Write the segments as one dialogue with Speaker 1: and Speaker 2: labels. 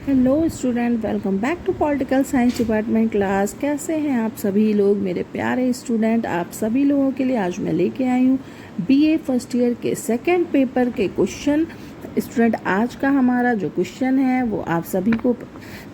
Speaker 1: Hello student, welcome back to political science department class. कैसे हैं आप सभी लोग मेरे प्यारे स्टूडेंट। आप सभी लोगों के लिए आज मैं लेके आई हूँ बीए फर्स्ट ईयर के सेकंड पेपर के क्वेश्चन। स्टूडेंट, आज का हमारा जो क्वेश्चन है वो आप सभी को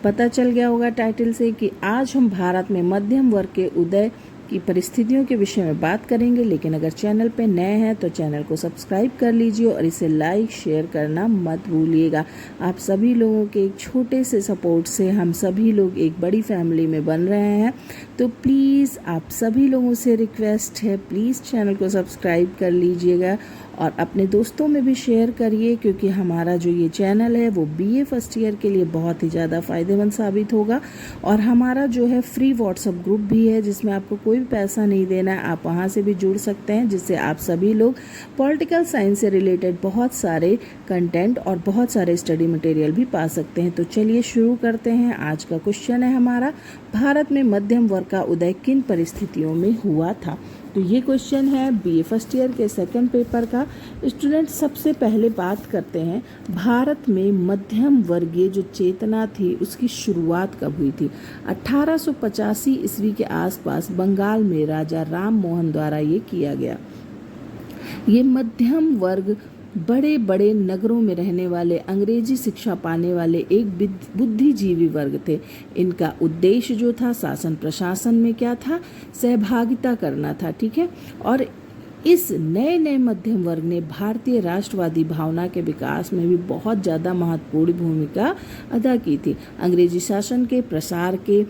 Speaker 1: पता चल गया होगा टाइटल से कि आज हम भारत में मध्यम वर्ग के उदय की परिस्थितियों के विषय में बात करेंगे। लेकिन अगर चैनल पे नए हैं तो चैनल को सब्सक्राइब कर लीजिए और इसे लाइक शेयर करना मत भूलिएगा। आप सभी लोगों के एक छोटे से सपोर्ट से हम सभी लोग एक बड़ी फैमिली में बन रहे हैं, तो प्लीज़ आप सभी लोगों से रिक्वेस्ट है, प्लीज़ चैनल को सब्सक्राइब कर लीजिएगा और अपने दोस्तों में भी शेयर करिए, क्योंकि हमारा जो ये चैनल है वो बीए फर्स्ट ईयर के लिए बहुत ही ज़्यादा फ़ायदेमंद साबित होगा। और हमारा जो है फ्री व्हाट्सएप ग्रुप भी है जिसमें आपको कोई भी पैसा नहीं देना है, आप वहाँ से भी जुड़ सकते हैं, जिससे आप सभी लोग पॉलिटिकल साइंस से रिलेटेड बहुत सारे कंटेंट और बहुत सारे स्टडी मटेरियल भी पा सकते हैं। तो चलिए शुरू करते हैं। आज का क्वेश्चन है हमारा, भारत में मध्यम वर्ग का उदय किन परिस्थितियों में हुआ था। तो ये क्वेश्चन है बीए फर्स्ट ईयर के सेकंड पेपर का। स्टूडेंट, सबसे पहले बात करते हैं भारत में मध्यम वर्गीय जो चेतना थी उसकी शुरुआत कब हुई थी। 1885 ईस्वी के आसपास बंगाल में राजा राम मोहन द्वारा ये किया गया। ये मध्यम वर्ग बड़े बड़े नगरों में रहने वाले अंग्रेजी शिक्षा पाने वाले एक बुद्धिजीवी वर्ग थे। इनका उद्देश्य जो था शासन प्रशासन में क्या था, सहभागिता करना था, ठीक है। और इस नए नए मध्यम वर्ग ने भारतीय राष्ट्रवादी भावना के विकास में भी बहुत ज़्यादा महत्वपूर्ण भूमिका अदा की थी। अंग्रेजी शासन के प्रसार के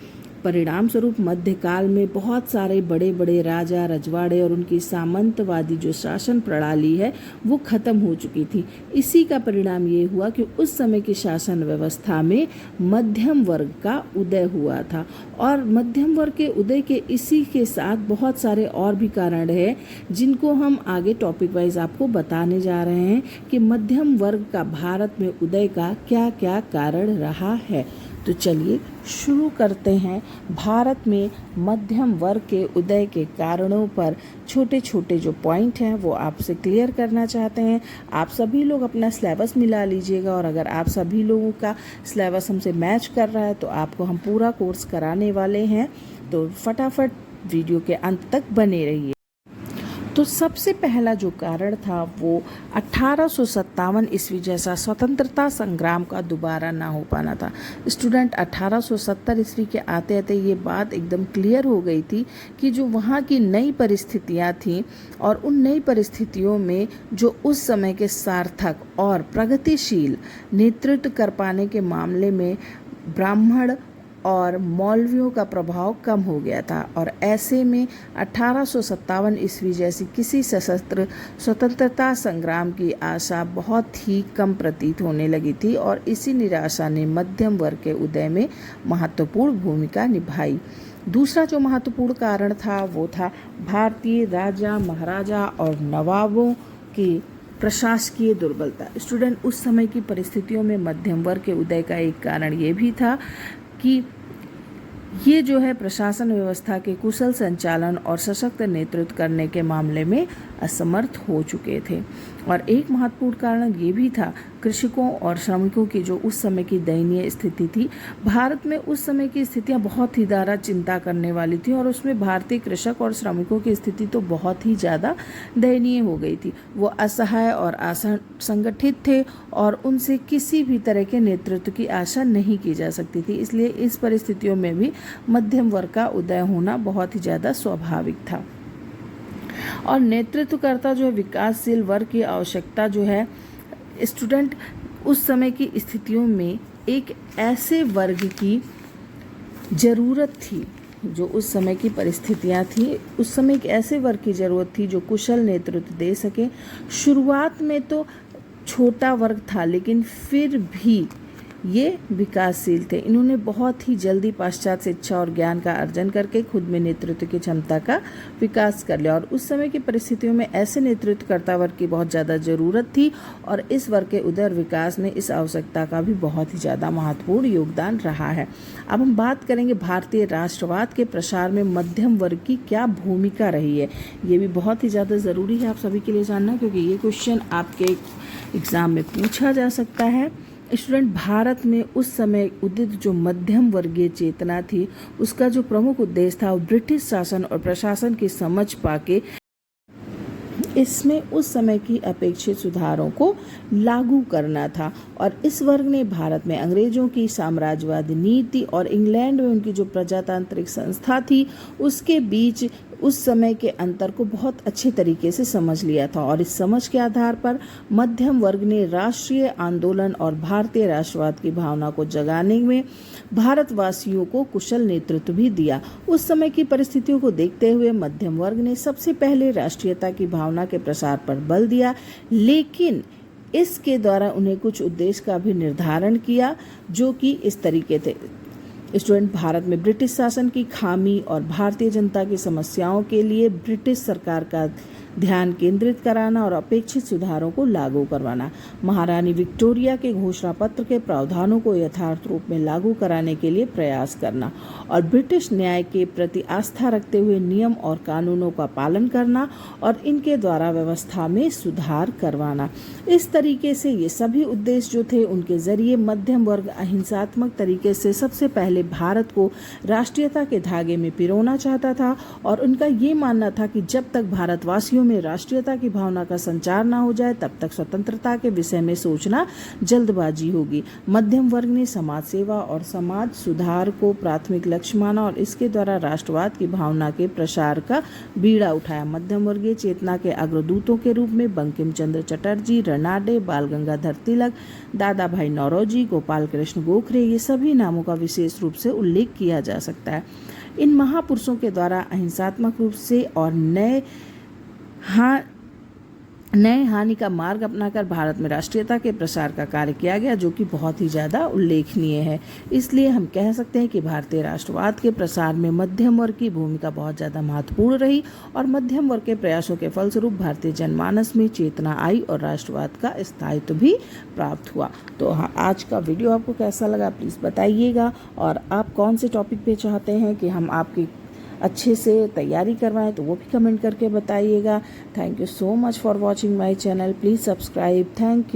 Speaker 1: परिणाम स्वरूप मध्यकाल में बहुत सारे बड़े बड़े राजा रजवाड़े और उनकी सामंतवादी जो शासन प्रणाली है वो खत्म हो चुकी थी। इसी का परिणाम ये हुआ कि उस समय की शासन व्यवस्था में मध्यम वर्ग का उदय हुआ था। और मध्यम वर्ग के उदय के इसी के साथ बहुत सारे और भी कारण है जिनको हम आगे टॉपिक वाइज आपको बताने जा रहे हैं कि मध्यम वर्ग का भारत में उदय का क्या क्या कारण रहा है। तो चलिए शुरू करते हैं। भारत में मध्यम वर्ग के उदय के कारणों पर छोटे छोटे जो पॉइंट हैं वो आपसे क्लियर करना चाहते हैं। आप सभी लोग अपना सिलेबस मिला लीजिएगा और अगर आप सभी लोगों का सिलेबस हमसे मैच कर रहा है तो आपको हम पूरा कोर्स कराने वाले हैं, तो फटाफट वीडियो के अंत तक बने रहिए। तो सबसे पहला जो कारण था वो 1857 ईस्वी जैसा स्वतंत्रता संग्राम का दोबारा ना हो पाना था। स्टूडेंट, 1870 ईस्वी के आते आते ये बात एकदम क्लियर हो गई थी कि जो वहाँ की नई परिस्थितियाँ थीं और उन नई परिस्थितियों में जो उस समय के सार्थक और प्रगतिशील नेतृत्व कर पाने के मामले में ब्राह्मण और मौलवियों का प्रभाव कम हो गया था। और ऐसे में 1857 ईस्वी जैसी किसी सशस्त्र स्वतंत्रता संग्राम की आशा बहुत ही कम प्रतीत होने लगी थी और इसी निराशा ने मध्यम वर्ग के उदय में महत्वपूर्ण भूमिका निभाई। दूसरा जो महत्वपूर्ण कारण था वो था भारतीय राजा महाराजा और नवाबों की प्रशासकीय दुर्बलता। स्टूडेंट, उस समय की परिस्थितियों में मध्यम वर्ग के उदय का एक कारण ये भी था कि ये जो है प्रशासन व्यवस्था के कुशल संचालन और सशक्त नेतृत्व करने के मामले में असमर्थ हो चुके थे। और एक महत्वपूर्ण कारण ये भी था कृषकों और श्रमिकों की जो उस समय की दयनीय स्थिति थी। भारत में उस समय की स्थितियां बहुत ही ज़्यादा चिंता करने वाली थी और उसमें भारतीय कृषक और श्रमिकों की स्थिति तो बहुत ही ज़्यादा दयनीय हो गई थी। वो असहाय और असंगठित थे और उनसे किसी भी तरह के नेतृत्व की आशा नहीं की जा सकती थी। इसलिए इस परिस्थितियों में भी मध्यम वर्ग का उदय होना बहुत ही ज़्यादा स्वाभाविक था। और नेतृत्वकर्ता जो विकासशील वर्ग की आवश्यकता जो है, स्टूडेंट, उस समय की स्थितियों में एक ऐसे वर्ग की ज़रूरत थी जो उस समय की परिस्थितियां थी, उस समय एक ऐसे वर्ग की ज़रूरत थी जो कुशल नेतृत्व दे सके। शुरुआत में तो छोटा वर्ग था लेकिन फिर भी ये विकासशील थे। इन्होंने बहुत ही जल्दी पाश्चात्य शिक्षा और ज्ञान का अर्जन करके खुद में नेतृत्व की क्षमता का विकास कर लिया। और उस समय की परिस्थितियों में ऐसे नेतृत्वकर्ता वर्ग की बहुत ज़्यादा ज़रूरत थी और इस वर्ग के उदय और विकास में इस आवश्यकता का भी बहुत ही ज़्यादा महत्वपूर्ण योगदान रहा है। अब हम बात करेंगे भारतीय राष्ट्रवाद के प्रसार में मध्यम वर्ग की क्या भूमिका रही है। ये भी बहुत ही ज़्यादा ज़रूरी है आप सभी के लिए जानना, क्योंकि ये क्वेश्चन आपके एग्ज़ाम में पूछा जा सकता है। स्टूडेंट, भारत में उस समय उदित जो मध्यम वर्गीय चेतना थी, उसका जो प्रमुख उद्देश्य था वो ब्रिटिश शासन और प्रशासन की समझ पाके इसमें उस समय की अपेक्षित सुधारों को लागू करना था। और इस वर्ग ने भारत में अंग्रेजों की साम्राज्यवादी नीति और इंग्लैंड में उनकी जो प्रजातांत्रिक संस्था थी उसके बीच उस समय के अंतर को बहुत अच्छे तरीके से समझ लिया था। और इस समझ के आधार पर मध्यम वर्ग ने राष्ट्रीय आंदोलन और भारतीय राष्ट्रवाद की भावना को जगाने में भारतवासियों को कुशल नेतृत्व भी दिया। उस समय की परिस्थितियों को देखते हुए मध्यम वर्ग ने सबसे पहले राष्ट्रीयता की भावना के प्रसार पर बल दिया, लेकिन इसके द्वारा उन्हें कुछ उद्देश्य का भी निर्धारण किया जो कि इस तरीके थे। स्टूडेंट, भारत में ब्रिटिश शासन की खामी और भारतीय जनता की समस्याओं के लिए ब्रिटिश सरकार का ध्यान केंद्रित कराना और अपेक्षित सुधारों को लागू करवाना, महारानी विक्टोरिया के घोषणा पत्र के प्रावधानों को यथार्थ रूप में लागू कराने के लिए प्रयास करना और ब्रिटिश न्याय के प्रति आस्था रखते हुए नियम और कानूनों का पालन करना और इनके द्वारा व्यवस्था में सुधार करवाना। इस तरीके से ये सभी उद्देश्य जो थे उनके जरिए मध्यम वर्ग अहिंसात्मक तरीके से सबसे पहले भारत को राष्ट्रीयता के धागे में पिरोना चाहता था। और उनका ये मानना था कि जब तक भारतवासियों में राष्ट्रीयता की भावना का संचार ना हो जाए तब तक स्वतंत्रता के विषय में सोचना जल्दबाजी होगी। मध्यम वर्ग ने समाज सेवा और समाज सुधार को प्राथमिक लक्ष्य माना और इसके द्वारा राष्ट्रवाद की भावना के प्रसार का बीड़ा उठाया। मध्यम वर्गीय चेतना के अग्रदूतों के रूप में बंकिम चंद्र चटर्जी, रनाडे, बाल गंगाधर तिलक, दादा भाई नौरोजी, गोपाल कृष्ण गोखले, ये सभी नामों का विशेष रूप से उल्लेख किया जा सकता है। इन महापुरुषों के द्वारा अहिंसात्मक रूप से और नए हानि का मार्ग अपनाकर भारत में राष्ट्रीयता के प्रसार का कार्य किया गया, जो कि बहुत ही ज़्यादा उल्लेखनीय है। इसलिए हम कह सकते हैं कि भारतीय राष्ट्रवाद के प्रसार में मध्यम वर्ग की भूमिका बहुत ज़्यादा महत्वपूर्ण रही और मध्यम वर्ग के प्रयासों के फलस्वरूप भारतीय जनमानस में चेतना आई और राष्ट्रवाद का स्थायित्व भी प्राप्त हुआ। तो हाँ, आज का वीडियो आपको कैसा लगा प्लीज़ बताइएगा, और आप कौन से टॉपिक पे चाहते हैं कि हम आपकी अच्छे से तैयारी करवाएं तो वो भी कमेंट करके बताइएगा। Thank you so much for watching my channel, please subscribe. Thank you.